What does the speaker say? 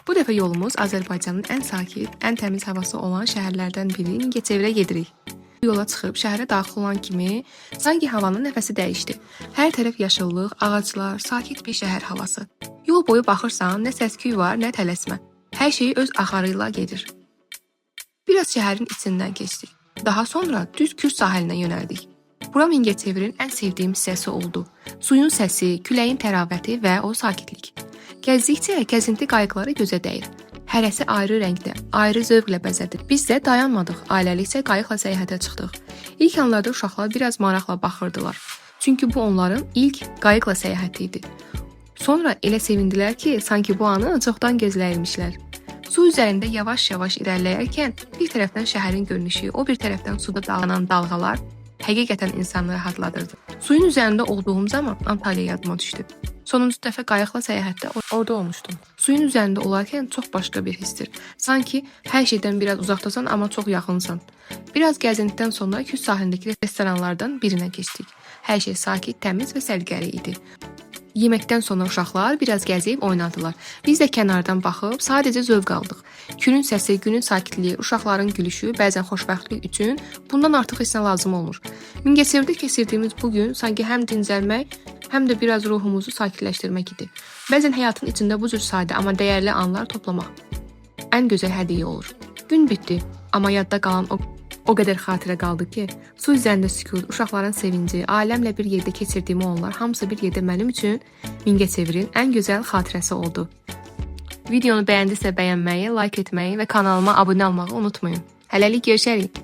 Bu dəfə yolumuz Azərbaycanın ən sakit, ən təmiz havası olan şəhərlərdən biri Mingəçevirə gedirik. Yola çıxıb şəhərə daxil olan kimi sanki havanın nəfəsi dəyişdi. Hər tərəf yaşıllıq, ağaclar, sakit bir şəhər havası. Yol boyu baxırsan, nə səs-küy var, nə tələsmə. Hər şey öz axarı ilə gedir. Biraz şəhərin içindən keçdik. Daha sonra düz Kür sahilinə yönəldik. Bura Mingəçevirin ən sevdiyim hissəsi oldu. Suyun səsi, küləyin təravəti və o sakitlik. Gəzdikcə gəzinti qayıqları gözə dəyir. Hərəsi ayrı rəngdə, ayrı zövqlə bəzədir. Biz də dayanmadıq, ailəlikcə qayıqla səyahətə çıxdıq. İlk anlarda uşaqlar biraz maraqla baxırdılar. Çünki bu onların ilk qayıqla səyahəti idi. Sonra elə sevindilər ki, sanki bu anı çoxdan gözləyirmişlər. Su üzərində yavaş-yavaş irəliləyərkən bir tərəfdən şəhərin görünüşü, o bir tərəfdən suda dalanan dalğalar həqiqətən insanı rahatladırdı. Suyun üzərində olduğum zaman Antalya yadıma düşdü. Sonuncu dəfə qayıqla səyahətdə orada olmuşdum. Suyun üzərində olarkən çox başqa bir hissdir. Sanki hər şeydən biraz uzaqdasan, amma çox yaxınsan. Biraz gəzintidən sonra Kür sahilindəki restoranlardan birinə keçdik. Hər şey sakit, təmiz və səliqəli idi. Yeməkdən sonra uşaqlar biraz gəzib oynadılar. Biz də kənardan baxıb sadəcə zövq aldıq. Kürün səsi, günün sakitliyi, uşaqların gülüşü, bəzən xoşbəxtlik üçün bundan artıq heç nə lazım olmur. Mingəçevirdə keçirdiyimiz bu gün sanki həm dincəlmək, həm də biraz ruhumuzu sakitləşdirmək idi. Bəzən həyatın içində bu cür sadə, amma dəyərli anlar toplamaq ən gözəl hədiyyə olur. Gün bitdi, amma yadda qalan o qədər xatirə qaldı ki, su üzərində sükut, uşaqların sevinci, ailəmlə bir yerdə keçirdiyim onlar hamısı bir yerdə mənim üçün Mingəçevirin ən gözəl xatirəsi oldu. Videonu bəyəndisə bəyənməyi, like etməyi və kanalıma abunə olmağı unutmayın. Hələlik görüşərik.